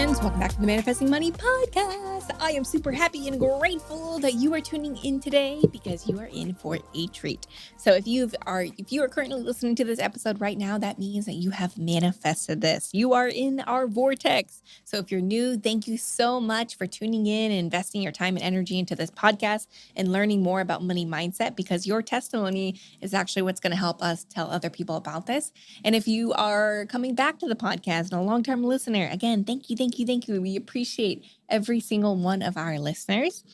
friends. Welcome back to the Manifesting Money Podcast. I am super happy and grateful that you are tuning in today because you are in for a treat. So if you are currently listening to this episode right now, that means that you have manifested this. You are in our vortex. So if you're new, thank you so much for tuning in and investing your time and energy into this podcast and learning more about money mindset, because your testimony is actually what's going to help us tell other people about this. And if you are coming back to the podcast and a long-term listener, again, thank you. We appreciate every single one of our listeners.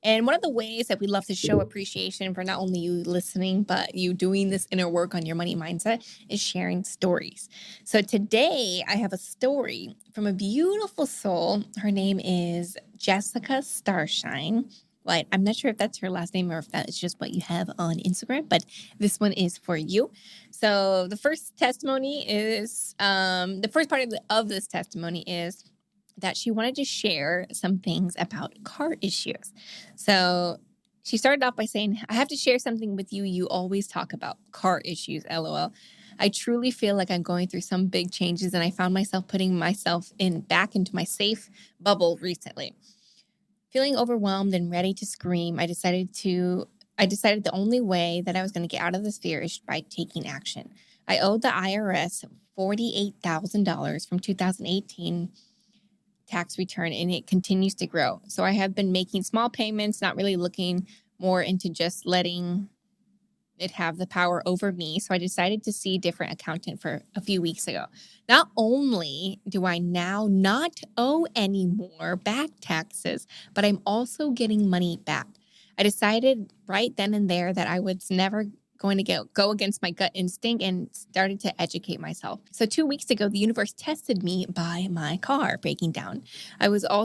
And one of the ways that we love to show appreciation for not only you listening, but you doing this inner work on your money mindset is sharing stories. So today I have a story from a beautiful soul. Her name is Jessica Starshine. Well, I'm not sure if that's her last name or if that is just what you have on Instagram, but this one is for you. So the first testimony is, the first part of this testimony is that she wanted to share some things about car issues. So she started off by saying, I have to share something with you. You always talk about car issues, LOL. I truly feel like I'm going through some big changes, and I found myself putting myself back into my safe bubble recently. Feeling overwhelmed and ready to scream, I decided the only way that I was going to get out of this fear is by taking action. I owed the IRS $48,000 from 2018 tax return, and it continues to grow. So I have been making small payments, not really looking more into just letting it have the power over me. So I decided to see a different accountant for a few weeks ago. Not only do I now not owe any more back taxes, but I'm also getting money back. I decided right then and there that I was never going to go against my gut instinct and started to educate myself. So 2 weeks ago, the universe tested me by my car breaking down. I was on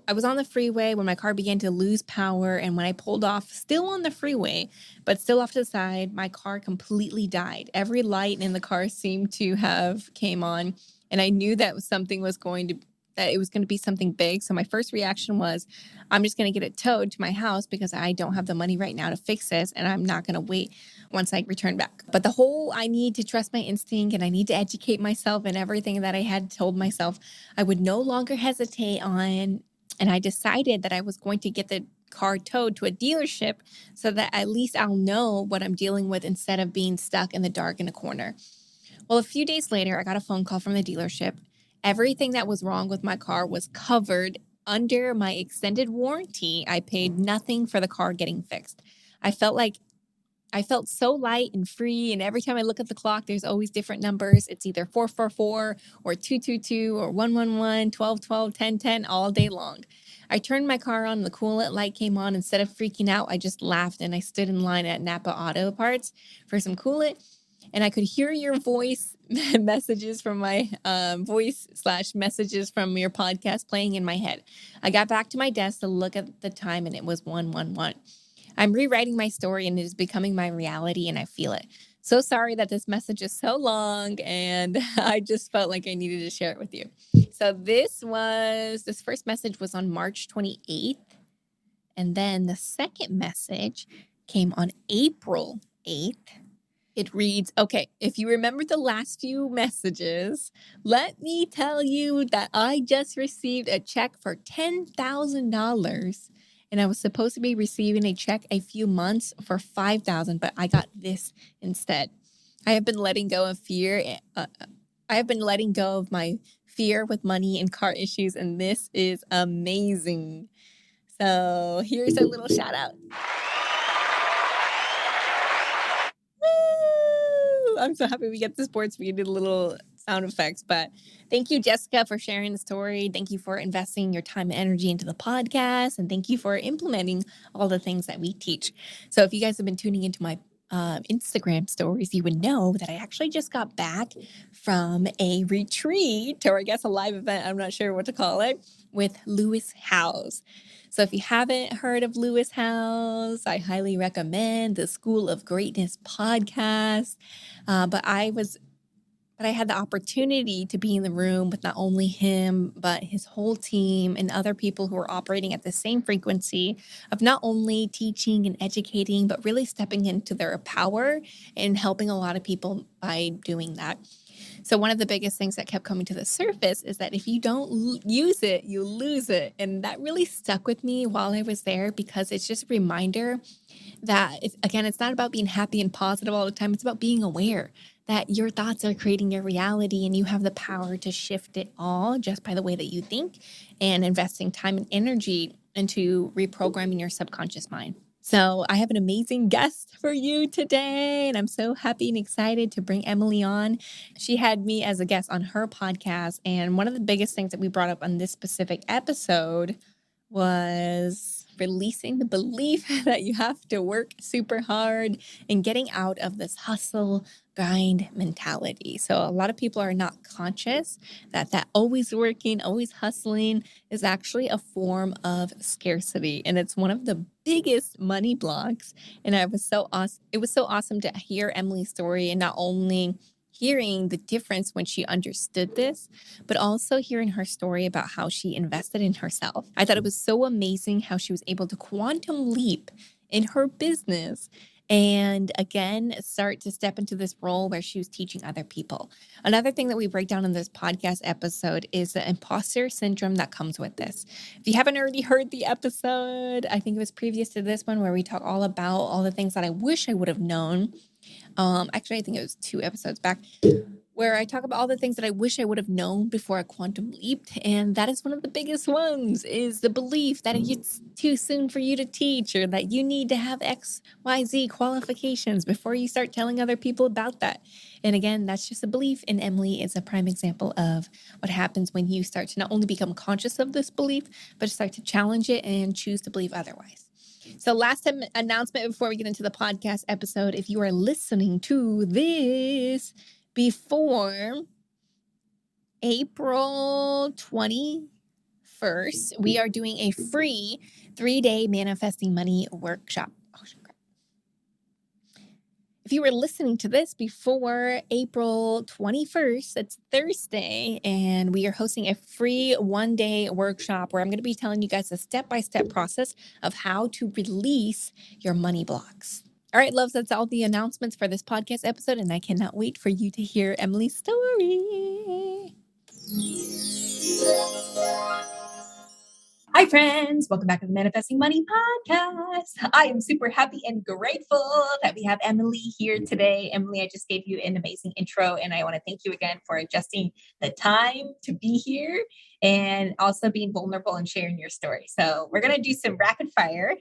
the freeway when my car began to lose power, and when I pulled off, still on the freeway, but still off to the side, my car completely died. Every light in the car seemed to have came on, and I knew that it was going to be something big. So my first reaction was, I'm just going to get it towed to my house because I don't have the money right now to fix this, and I'm not going to wait once I return back. But I need to trust my instinct, and I need to educate myself, and everything that I had told myself I would no longer hesitate on. And I decided that I was going to get the car towed to a dealership so that at least I'll know what I'm dealing with instead of being stuck in the dark in a corner. Well, a few days later, I got a phone call from the dealership. Everything that was wrong with my car was covered under my extended warranty. I paid nothing for the car getting fixed. I felt so light and free, and every time I look at the clock, there's always different numbers. It's either 444 or 222 or 111, 1212, 1010 all day long. I turned my car on and the coolant light came on. Instead of freaking out, I just laughed, and I stood in line at Napa Auto Parts for some coolant, and I could hear your voice messages from my messages from your podcast playing in my head. I got back to my desk to look at the time, and it was 111. I'm rewriting my story, and it is becoming my reality, and I feel it. So sorry that this message is so long, and I just felt like I needed to share it with you. So this first message was on March 28th, and then the second message came on April 8th. It reads, okay, if you remember the last few messages, let me tell you that I just received a check for $10,000. And I was supposed to be receiving a check a few months for $5,000, but I got this instead. I have been letting go of fear. I have been letting go of my fear with money and car issues, and this is amazing. So here's a little shout out. Woo! I'm so happy we get the sports. We did a little sound effects, but thank you, Jessica, for sharing the story. Thank you for investing your time and energy into the podcast, and thank you for implementing all the things that we teach. So if you guys have been tuning into my Instagram stories, you would know that I actually just got back from a retreat, or I guess a live event, I'm not sure what to call it, with Lewis Howes. So if you haven't heard of Lewis Howes, I highly recommend the School of Greatness podcast. But I was But I had the opportunity to be in the room with not only him, but his whole team and other people who were operating at the same frequency of not only teaching and educating, but really stepping into their power and helping a lot of people by doing that. So one of the biggest things that kept coming to the surface is that if you don't use it, you lose it. And that really stuck with me while I was there, because it's just a reminder that it's not about being happy and positive all the time. It's about being aware that your thoughts are creating your reality and you have the power to shift it all just by the way that you think and investing time and energy into reprogramming your subconscious mind. So I have an amazing guest for you today, and I'm so happy and excited to bring Emilie on. She had me as a guest on her podcast, and one of the biggest things that we brought up on this specific episode was releasing the belief that you have to work super hard and getting out of this hustle grind mentality. So a lot of people are not conscious that always working, always hustling is actually a form of scarcity. And it's one of the biggest money blocks. And it was so awesome to hear Emilie's story, and not only hearing the difference when she understood this, but also hearing her story about how she invested in herself. I thought it was so amazing how she was able to quantum leap in her business and again, start to step into this role where she was teaching other people. Another thing that we break down in this podcast episode is the imposter syndrome that comes with this. If you haven't already heard the episode, I think it was previous to this one, where we talk all about all the things that I wish I would have known. Actually, I think it was 2 episodes back, where I talk about all the things that I wish I would have known before I quantum leaped. And that is one of the biggest ones, is the belief that it's too soon for you to teach, or that you need to have XYZ qualifications before you start telling other people about that. And again, that's just a belief. And Emilie is a prime example of what happens when you start to not only become conscious of this belief, but start to challenge it and choose to believe otherwise. So last time announcement before we get into the podcast episode, if you are listening to this before April 21st, we are doing a free 3-day manifesting money workshop. Oh, crap. If you were listening to this before April 21st, it's Thursday, and we are hosting a free 1-day workshop where I'm going to be telling you guys a step-by-step process of how to release your money blocks. All right, loves, that's all the announcements for this podcast episode, and I cannot wait for you to hear Emilie's story. Hi, friends. Welcome back to the Manifesting Money Podcast. I am super happy and grateful that we have Emilie here today. Emilie, I just gave you an amazing intro, and I want to thank you again for adjusting the time to be here and also being vulnerable and sharing your story. So we're going to do some rapid fire.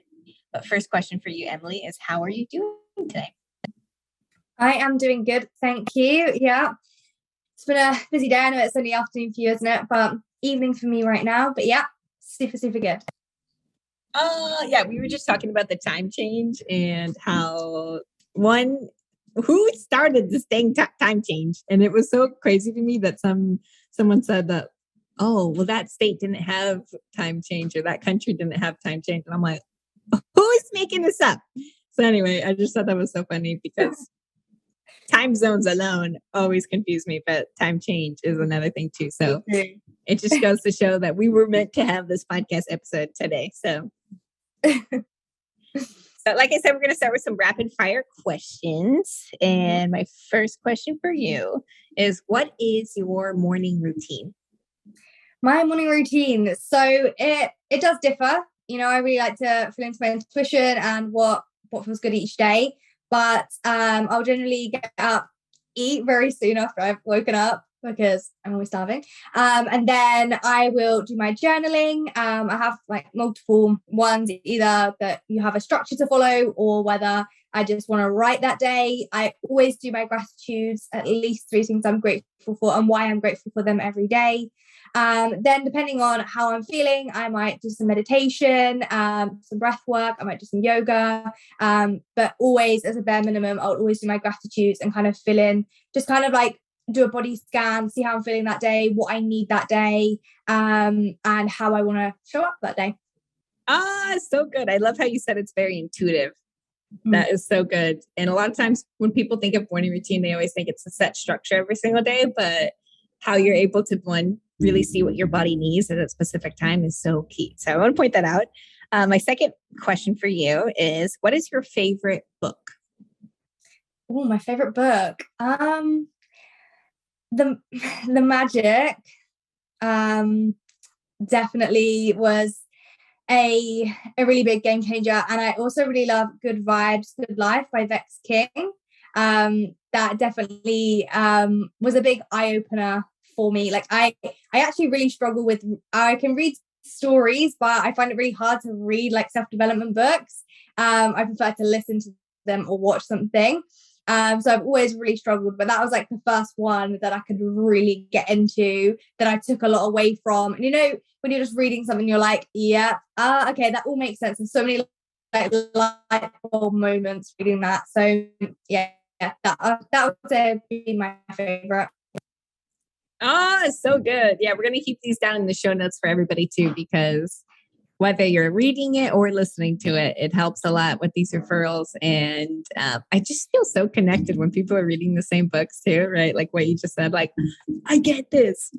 But first question for you, Emilie, is how are you doing today? I am doing good. Thank you. Yeah. It's been a busy day. I know it's only afternoon for you, isn't it? But evening for me right now. But yeah, super, super good. Yeah, we were just talking about the time change and how who started this dang time change. And it was so crazy to me that someone said that, oh, well, that state didn't have time change, or that country didn't have time change. And I'm like, who is making this up? So anyway, I just thought that was so funny, because time zones alone always confuse me, but time change is another thing too. So it just goes to show that we were meant to have this podcast episode today. So like I said, we're going to start with some rapid fire questions. And my first question for you is, what is your morning routine? My morning routine. So it does differ. You know, I really like to feel into my intuition and what feels good each day. But I'll generally get up, eat very soon after I've woken up, because I'm always starving. And then I will do my journaling. I have like multiple ones, either that you have a structure to follow, or whether I just want to write that day. I always do my gratitudes, at least 3 things I'm grateful for and why I'm grateful for them every day. Then depending on how I'm feeling, I might do some meditation, some breath work, I might do some yoga, but always as a bare minimum, I'll always do my gratitudes and kind of fill in, just kind of like do a body scan, see how I'm feeling that day, what I need that day, and how I want to show up that day. So good. I love how you said it's very intuitive. That is so good. And a lot of times when people think of morning routine, they always think it's a set structure every single day, but how you're able to really see what your body needs at a specific time is so key. So I want to point that out. My second question for you is, what is your favorite book? Oh, my favorite book. The Magic definitely was a really big game changer. And I also really love Good Vibes, Good Life by Vex King. That definitely was a big eye-opener for me. Like I actually really struggle with, I can read stories, but I find it really hard to read like self-development books. I prefer to listen to them or watch something. So I've always really struggled, but that was like the first one that I could really get into, that I took a lot away from. And you know, when you're just reading something, you're like, yeah, okay, that all makes sense. And so many like light bulb moments reading that. So yeah, that would be my favorite. Oh, so good. Yeah, we're going to keep these down in the show notes for everybody too, because whether you're reading it or listening to it, it helps a lot with these referrals. And I just feel so connected when people are reading the same books too, right? Like what you just said, like, I get this.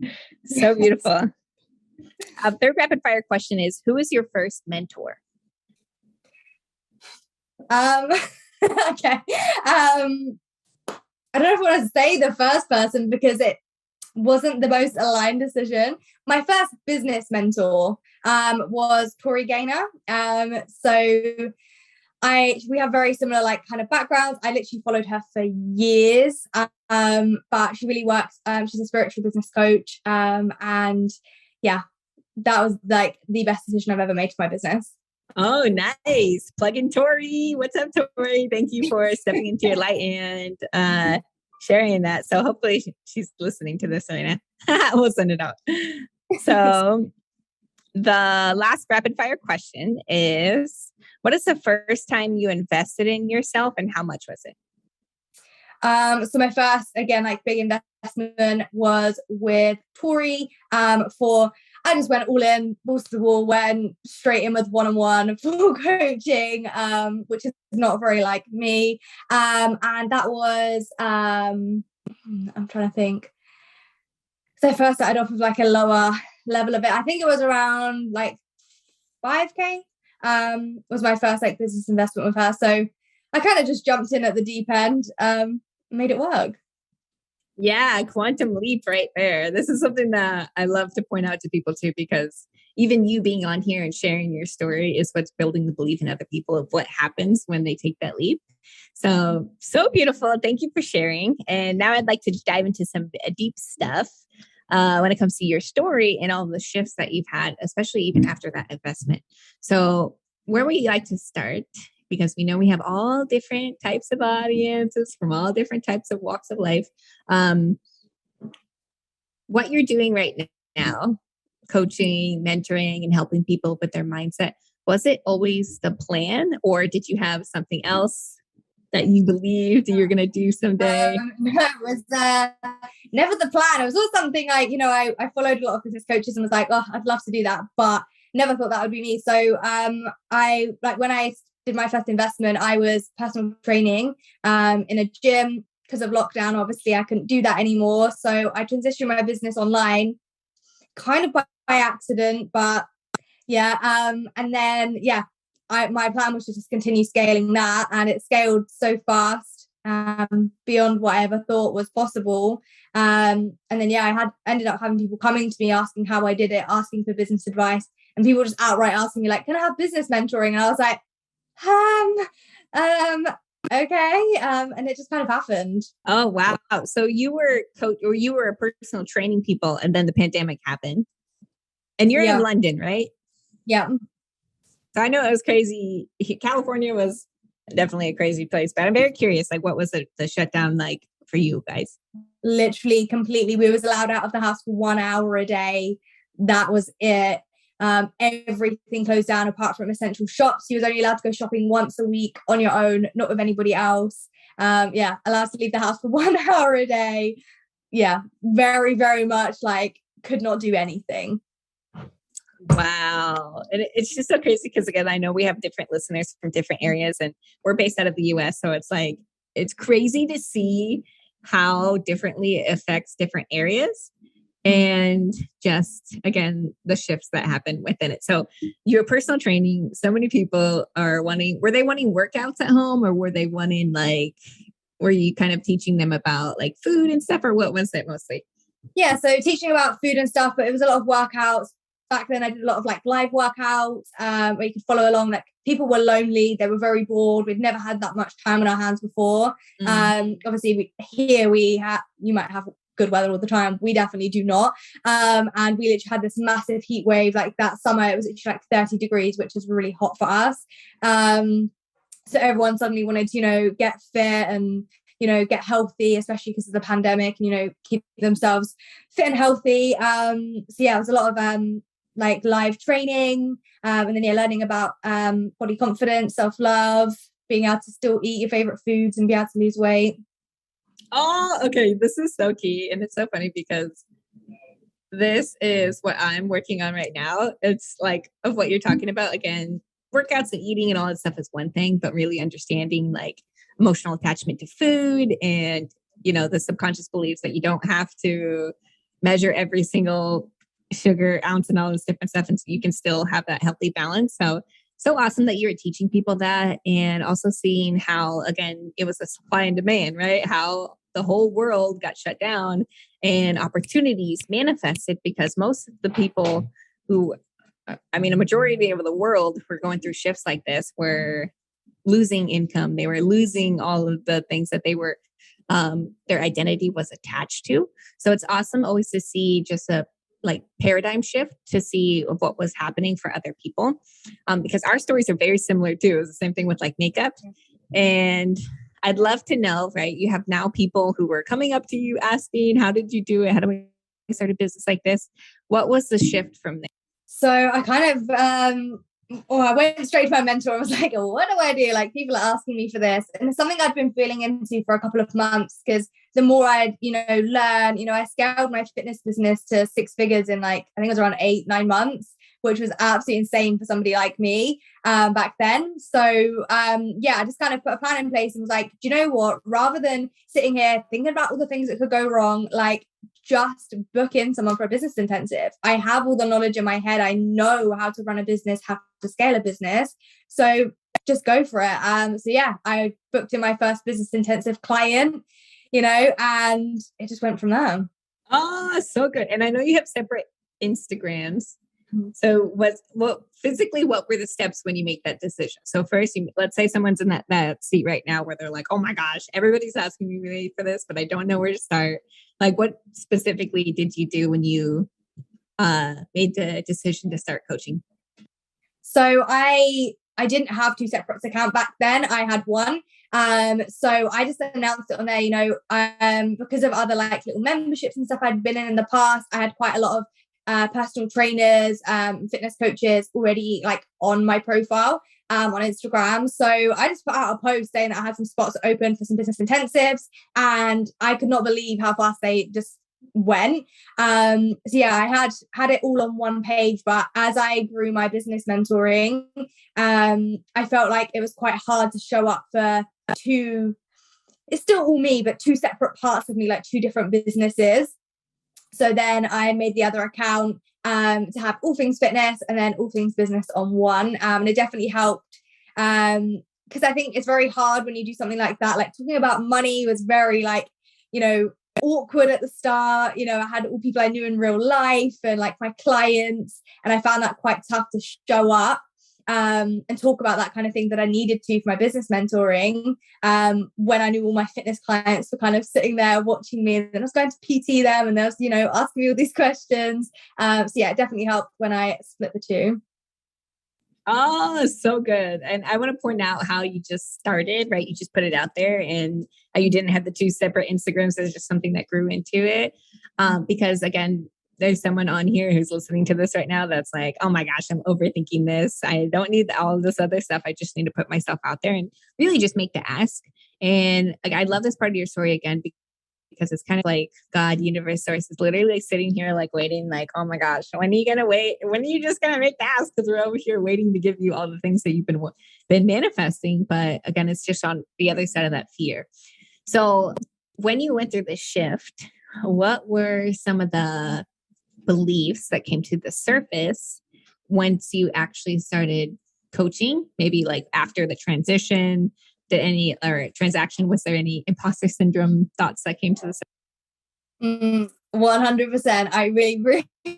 So beautiful. Third rapid fire question is, who is your first mentor? Okay. I don't know if I want to say the first person because it wasn't the most aligned decision. My first business mentor was Tori Gaynor. So we have very similar like kind of backgrounds. I literally followed her for years, but she really works. She's a spiritual business coach, and yeah, that was like the best decision I've ever made for my business. Oh, nice. Plug in Tori. What's up, Tori? Thank you for stepping into your light and sharing that. So hopefully she's listening to this right now. We'll send it out. So the last rapid fire question is, what is the first time you invested in yourself and how much was it? So my first, again, like big investment was with Tori I just went all in, balls to the wall, went straight in with one-on-one full coaching, which is not very like me. And that was, I'm trying to think. So I first started off with like a lower level of it. I think it was around like 5K was my first like business investment with her. So I kind of just jumped in at the deep end, made it work. Yeah, quantum leap right there. This is something that I love to point out to people too, because even you being on here and sharing your story is what's building the belief in other people of what happens when they take that leap. So beautiful. Thank you for sharing. And now I'd like to dive into some deep stuff when it comes to your story and all the shifts that you've had, especially even after that investment. So where would you like to start? Because we know we have all different types of audiences from all different types of walks of life. What you're doing right now, coaching, mentoring, and helping people with their mindset, was it always the plan, or did you have something else that you believed you're going to do someday? No, it was never the plan. It was all something like, you know, I followed a lot of business coaches and was like, oh, I'd love to do that, but never thought that would be me. So I like when I did my first investment, I was personal training in a gym. Because of lockdown, obviously I couldn't do that anymore. So I transitioned my business online kind of by accident, but yeah. And then, yeah, my plan was to just continue scaling that, and it scaled so fast beyond what I ever thought was possible. And then, yeah, ended up having people coming to me asking how I did it, asking for business advice, and people just outright asking me like, can I have business mentoring? And I was like, okay. And it just kind of happened. Oh, wow. So you were coach, or you were a personal training people, and then the pandemic happened, and you're in London, right? Yeah. So I know it was crazy. California was definitely a crazy place, but I'm very curious, like, what was the shutdown like for you guys? Literally completely. We was allowed out of the house for 1 hour a day. That was it. Everything closed down apart from essential shops. You was only allowed to go shopping once a week on your own, not with anybody else. Allowed to leave the house for 1 hour a day. Yeah, very, very much like could not do anything. Wow. And it's just so crazy because, again, I know we have different listeners from different areas and we're based out of the US. So it's like, it's crazy to see how differently it affects different areas and just, again, the shifts that happen within it. So your personal training, so many people are were they wanting workouts at home, or were they wanting like, were you kind of teaching them about like food and stuff, or what was it mostly? Yeah, so teaching about food and stuff, but it was a lot of workouts. Back then I did a lot of like live workouts where you could follow along. Like people were lonely, they were very bored. We'd never had that much time on our hands before. Obviously you might have good weather all the time. We definitely do not. And we literally had this massive heat wave like that summer. It was literally like 30 degrees, which is really hot for us. So everyone suddenly wanted to, get fit and get healthy, especially because of the pandemic, and keep themselves fit and healthy. So yeah, it was a lot of like live training, and then learning about body confidence, self-love, being able to still eat your favorite foods and be able to lose weight. Oh, okay. This is so key. And it's so funny because this is what I'm working on right now. It's like of what you're talking about. Again, workouts and eating and all that stuff is one thing, but really understanding like emotional attachment to food and, the subconscious beliefs that you don't have to measure every single sugar ounce and all this different stuff. And so you can still have that healthy balance. So awesome that you're teaching people that, and also seeing how, again, it was a supply and demand, right? How the whole world got shut down and opportunities manifested because most of the people who, a majority of the world were going through shifts like this were losing income. They were losing all of the things that they were, their identity was attached to. So it's awesome always to see just a paradigm shift to see of what was happening for other people. Because our stories are very similar too. It's the same thing with like makeup. And I'd love to know, right? You have now people who were coming up to you asking, how did you do it? How do I start a business like this? What was the shift from there? So I kind of, I went straight to my mentor. I was like, what do I do? Like people are asking me for this. And it's something I'd been feeling into for a couple of months because the more I'd, learn, I scaled my fitness business to 6 figures in I think it was around 8-9 months, which was absolutely insane for somebody like me back then. So I just kind of put a plan in place and was like, do you know what? Rather than sitting here thinking about all the things that could go wrong, just book in someone for a business intensive. I have all the knowledge in my head. I know how to run a business, how to scale a business. So just go for it. I booked in my first business intensive client, and it just went from there. Oh, so good. And I know you have separate Instagrams. So what were the steps when you make that decision? So first, let's say someone's in that seat right now where they're like, oh my gosh, everybody's asking me for this, but I don't know where to start. Like what specifically did you do when you made the decision to start coaching? So I didn't have 2 separate accounts back then. I had one. So I just announced it on there, because of other little memberships and stuff I'd been in the past. I had quite a lot of personal trainers, fitness coaches already on my profile on Instagram. So I just put out a post saying that I had some spots open for some business intensives, and I could not believe how fast they just went. I had it all on one page, but as I grew my business mentoring, I felt like it was quite hard to show up for it's still all me, but 2 separate parts of me, 2 different businesses. So then I made the other account to have all things fitness and then all things business on one. And it definitely helped because I think it's very hard when you do something like that. Talking about money was very awkward at the start. I had all people I knew in real life and my clients, and I found that quite tough to show up and talk about that kind of thing that I needed to for my business mentoring when I knew all my fitness clients were kind of sitting there watching me, and then I was going to PT them and they was asking me all these questions. It definitely helped when I split the 2. Oh, so good. And I want to point out how you just started, right? You just put it out there and how you didn't have the 2 separate Instagrams. It's just something that grew into it. Because again, there's someone on here who's listening to this right now that's like, oh my gosh, I'm overthinking this. I don't need all of this other stuff. I just need to put myself out there and really just make the ask. And I love this part of your story again, because it's kind of like God, universe, source is literally like sitting here like waiting, like, oh my gosh, when are you going to wait? When are you just going to make the ask? Because we're over here waiting to give you all the things that you've been manifesting. But again, it's just on the other side of that fear. So when you went through this shift, what were some of the beliefs that came to the surface once you actually started coaching? Maybe like after the transition, transaction, was there any imposter syndrome thoughts that came to the surface? 100%. I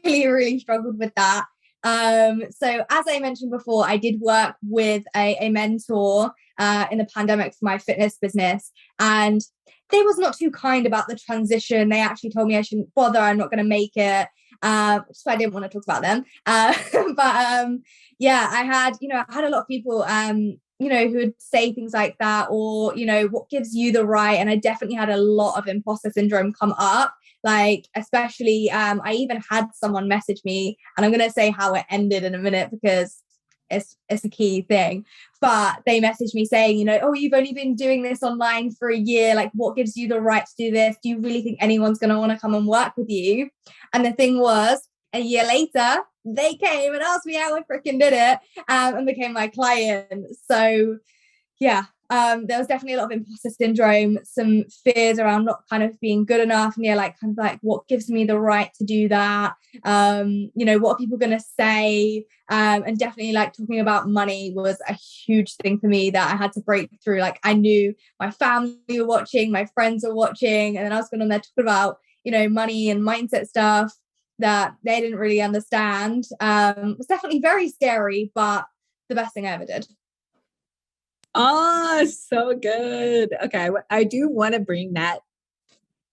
really struggled with that. So as I mentioned before, I did work with a mentor in the pandemic for my fitness business, and they was not too kind about the transition. They actually told me I shouldn't bother, I'm not going to make it. So I didn't want to talk about them. Yeah, I had a lot of people, who would say things like that, or, what gives you the right? And I definitely had a lot of imposter syndrome come up. Like, especially, I even had someone message me, and I'm going to say how it ended in a minute because it's a key thing. But they messaged me saying, oh, you've only been doing this online for a year. Like, what gives you the right to do this? Do you really think anyone's going to want to come and work with you? And the thing was, a year later, they came and asked me how I freaking did it, and became my client. So yeah, there was definitely a lot of imposter syndrome, some fears around not kind of being good enough. And yeah, like kind of like, what gives me the right to do that? What are people going to say? And definitely like talking about money was a huge thing for me that I had to break through. Like, I knew my family were watching, my friends were watching, and then I was going on there talking about, money and mindset stuff that they didn't really understand. It was definitely very scary, but the best thing I ever did. Oh, so good. Okay. I do want to bring that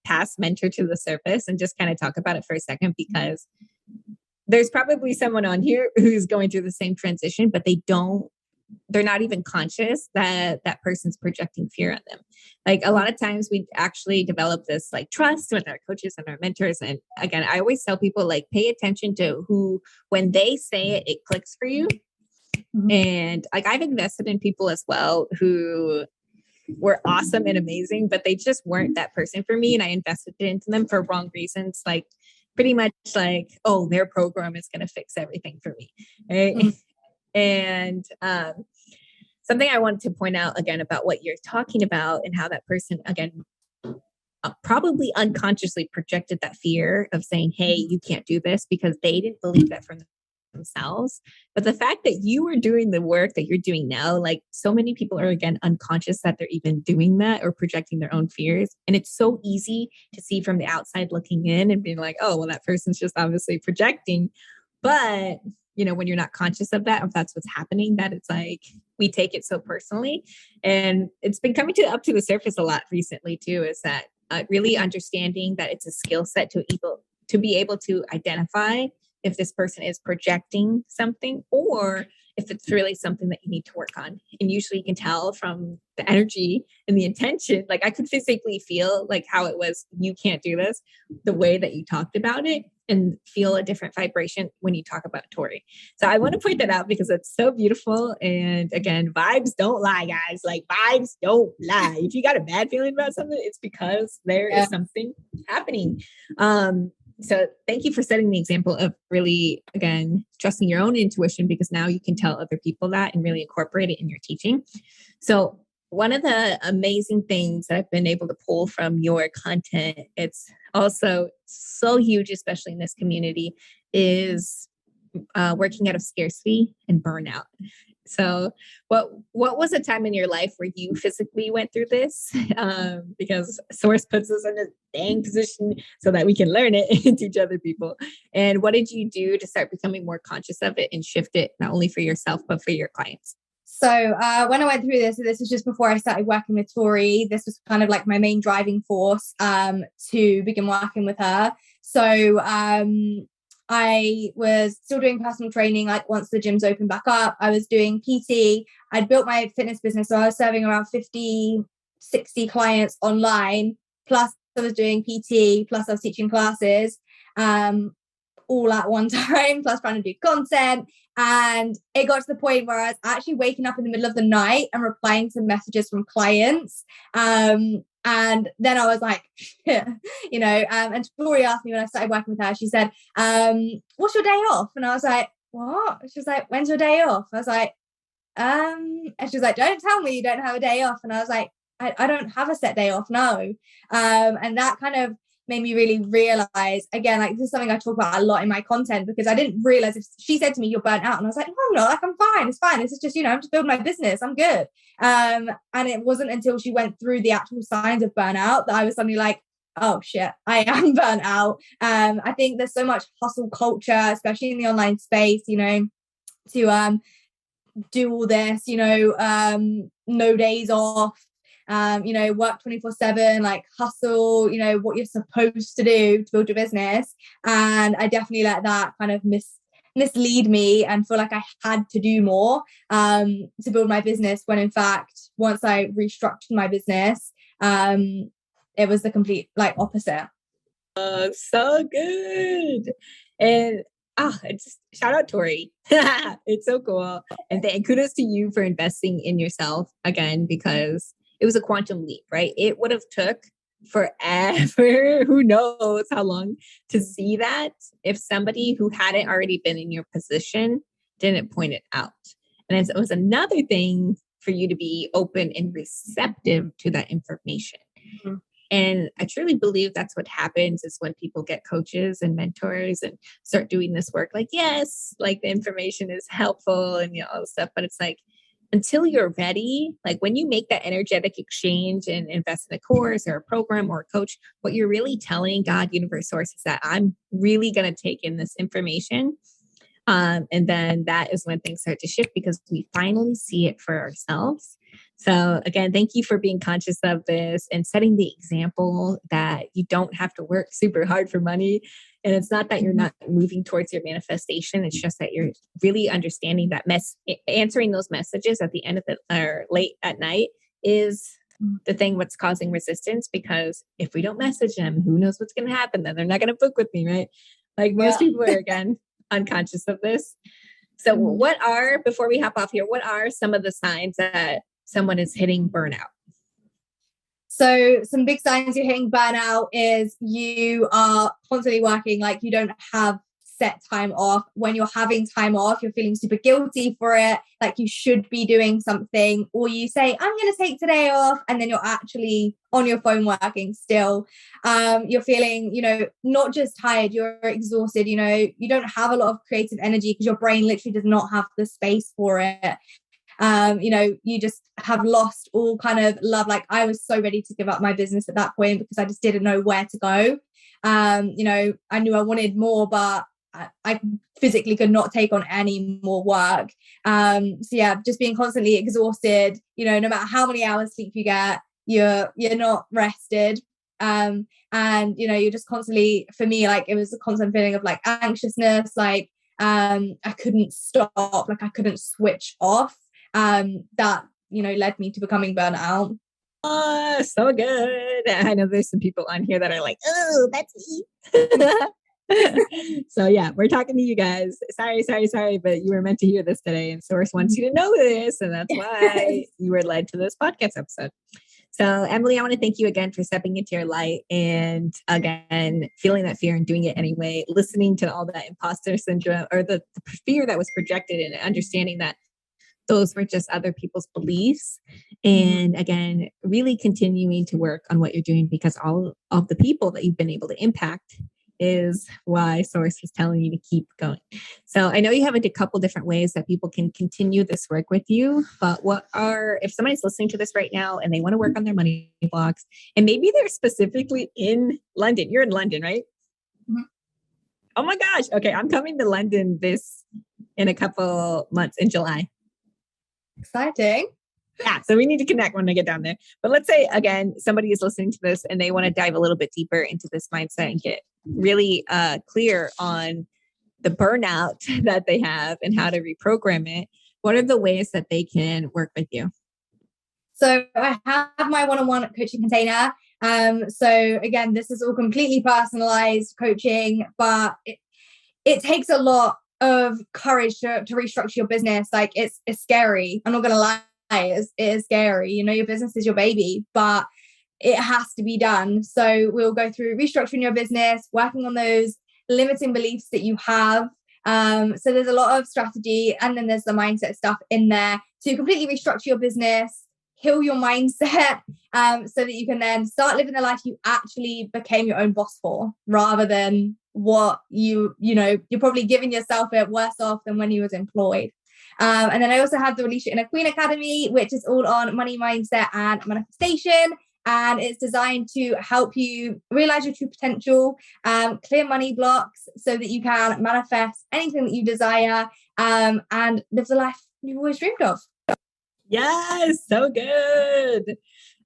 past mentor to the surface and just kind of talk about it for a second, because there's probably someone on here who's going through the same transition, but they're not even conscious that that person's projecting fear on them. Like, a lot of times we actually develop this like trust with our coaches and our mentors. And again, I always tell people, like, pay attention to who, when they say it, it clicks for you. And like, I've invested in people as well who were awesome and amazing, but they just weren't that person for me. And I invested into them for wrong reasons. Like, pretty much like, oh, their program is going to fix everything for me. Right. And something I wanted to point out again about what you're talking about, and how that person, again, probably unconsciously projected that fear of saying, hey, you can't do this, because they didn't believe that from themselves. But the fact that you are doing the work that you're doing now, like, so many people are, again, unconscious that they're even doing that or projecting their own fears. And it's so easy to see from the outside looking in and being like, oh, well, that person's just obviously projecting. But when you're not conscious of that, if that's what's happening, that it's like, we take it so personally. And it's been coming up to the surface a lot recently too, is that really understanding that it's a skill set to be able to identify if this person is projecting something, or if it's really something that you need to work on. And usually you can tell from the energy and the intention. Like, I could physically feel like how it was, you can't do this, the way that you talked about it, and feel a different vibration when you talk about Tori. So I want to point that out because it's so beautiful. And again, vibes don't lie, guys. Like, vibes don't lie. If you got a bad feeling about something, it's because there is something happening. So thank you for setting the example of really, again, trusting your own intuition, because now you can tell other people that and really incorporate it in your teaching. So one of the amazing things that I've been able to pull from your content, it's also so huge, especially in this community, is working out of scarcity and burnout. So what was a time in your life where you physically went through this? Because Source puts us in a dang position so that we can learn it and teach other people. And what did you do to start becoming more conscious of it and shift it, not only for yourself, but for your clients? So when I went through this was just before I started working with Tori. This was kind of like my main driving force to begin working with her. So I was still doing personal training. Like, once the gyms opened back up, I was doing PT. I'd built my fitness business. So I was serving around 50, 60 clients online. Plus I was doing PT. Plus I was teaching classes all at one time. Plus trying to do content. And it got to the point where I was actually waking up in the middle of the night and replying to messages from clients. And then I was like, you know, and Tori asked me when I started working with her, she said, what's your day off? And I was like, what? She was like, when's your day off? I was like, and she was like, don't tell me you don't have a day off. And I was like, I don't have a set day off, no. And that kind of made me really realize, again, like this is something I talk about a lot in my content, because I didn't realize, if she said to me, you're burnt out, and I was like, no, I'm not, like I'm fine, it's fine, this is just, you know, I'm just building my business, I'm good. And it wasn't until she went through the actual signs of burnout that I was suddenly like, oh shit, I am burnt out. I think there's so much hustle culture, especially in the online space, you know, to do all this, you know, no days off, you know, work 24/7, like hustle, you know, what you're supposed to do to build your business. And I definitely let that kind of mislead me and feel like I had to do more to build my business, when in fact, once I restructured my business, it was the complete like opposite. So good. And just shout out Tori. It's so cool. And kudos to you for investing in yourself again, because it was a quantum leap, right? It would have took forever, who knows how long, to see that if somebody who hadn't already been in your position didn't point it out. And it was another thing for you to be open and receptive to that information. Mm-hmm. And I truly believe that's what happens is when people get coaches and mentors and start doing this work, like, yes, like the information is helpful and, you know, all this stuff, but it's like, until you're ready, like when you make that energetic exchange and invest in a course or a program or a coach, what you're really telling God, universe, source is that I'm really going to take in this information. And then that is when things start to shift, because we finally see it for ourselves. So again, thank you for being conscious of this and setting the example that you don't have to work super hard for money. And it's not that you're not moving towards your manifestation. It's just that you're really understanding that answering those messages at the end of or late at night is the thing what's causing resistance, because if we don't message them, who knows what's going to happen? Then they're not going to book with me, right? Like most people are, again, unconscious of this. So before we hop off here, what are some of the signs that someone is hitting burnout? So some big signs you're hitting burnout is you are constantly working, like you don't have set time off. When you're having time off, you're feeling super guilty for it, like you should be doing something, or you say, I'm going to take today off, and then you're actually on your phone working still. You're feeling, you know, not just tired, you're exhausted, you know, you don't have a lot of creative energy because your brain literally does not have the space for it. You know, you just have lost all kind of love. Like I was so ready to give up my business at that point because I just didn't know where to go. You know, I knew I wanted more, but I physically could not take on any more work. So yeah, just being constantly exhausted, you know, no matter how many hours sleep you get, you're not rested. And you know, you're just constantly, for me, like it was a constant feeling of like anxiousness, like I couldn't stop, like I couldn't switch off. That, you know, led me to becoming burnt out. Oh, so good. I know there's some people on here that are like, oh, that's me. So yeah, we're talking to you guys. Sorry, but you were meant to hear this today, and Source wants you to know this, and that's why you were led to this podcast episode. So Emilie, I want to thank you again for stepping into your light and again, feeling that fear and doing it anyway, listening to all that imposter syndrome or the fear that was projected and understanding that those were just other people's beliefs. And again, really continuing to work on what you're doing, because all of the people that you've been able to impact is why Source is telling you to keep going. So I know you have a couple different ways that people can continue this work with you, but if somebody's listening to this right now and they want to work on their money blocks, and maybe they're specifically in London, you're in London, right? Mm-hmm. Oh my gosh. Okay. I'm coming to London in a couple months in July. Exciting. Yeah, so we need to connect when I get down there. But let's say, again, somebody is listening to this and they want to dive a little bit deeper into this mindset and get really clear on the burnout that they have and how to reprogram it. What are the ways that they can work with you? So I have my one-on-one coaching container. So again, this is all completely personalized coaching, but it takes a lot of courage to restructure your business. Like it's scary. I'm not going to lie. It is scary. You know, your business is your baby, but it has to be done. So we'll go through restructuring your business, working on those limiting beliefs that you have. So there's a lot of strategy, and then there's the mindset stuff in there to completely restructure your business, heal your mindset, so that you can then start living the life you actually became your own boss for, rather than what you're probably giving yourself it worse off than when you was employed. And then I also have the Release Your Inner Queen Academy, which is all on money mindset and manifestation. And it's designed to help you realize your true potential, clear money blocks so that you can manifest anything that you desire, and live the life you've always dreamed of. Yes, so good.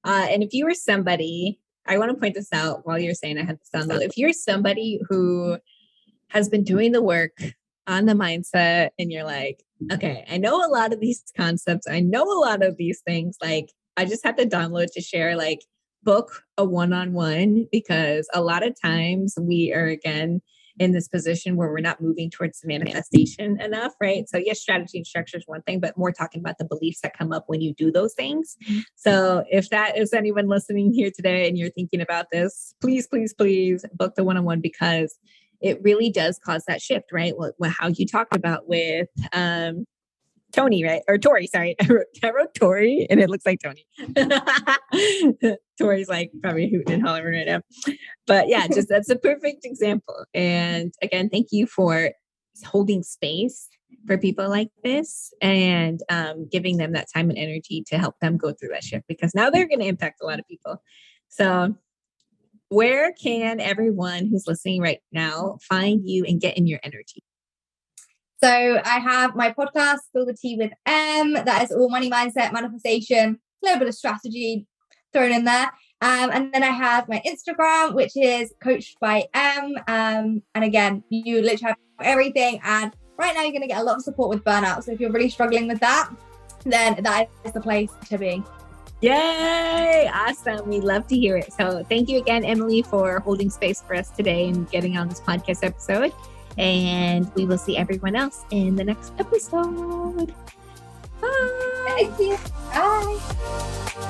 And if you were somebody, I want to point this out while you're saying I had this download. If you're somebody who has been doing the work on the mindset and you're like, okay, I know a lot of these concepts, I know a lot of these things, like I just have to download to share, like book a one-on-one, because a lot of times we are, again, in this position where we're not moving towards the manifestation enough, right? So yes, strategy and structure is one thing, but more talking about the beliefs that come up when you do those things. So if that is anyone listening here today and you're thinking about this, please, please, please book the one-on-one, because it really does cause that shift, right? How you talked about with Tony, right? Or Tori, sorry. I wrote Tori and it looks like Tony. Tori's like probably hooting and hollering right now. But yeah, just that's a perfect example. And again, thank you for holding space for people like this and giving them that time and energy to help them go through that shift, because now they're going to impact a lot of people. So where can everyone who's listening right now find you and get in your energy? So I have my podcast, Spill the Tea with M. That is all money mindset, manifestation, a little bit of strategy thrown in there. And then I have my Instagram, which is Coached by M. And again, you literally have everything. And right now you're going to get a lot of support with burnout. So if you're really struggling with that, then that is the place to be. Yay! Awesome. We love to hear it. So thank you again, Emilie, for holding space for us today and getting on this podcast episode. And we will see everyone else in the next episode. Bye. Thank you. Bye.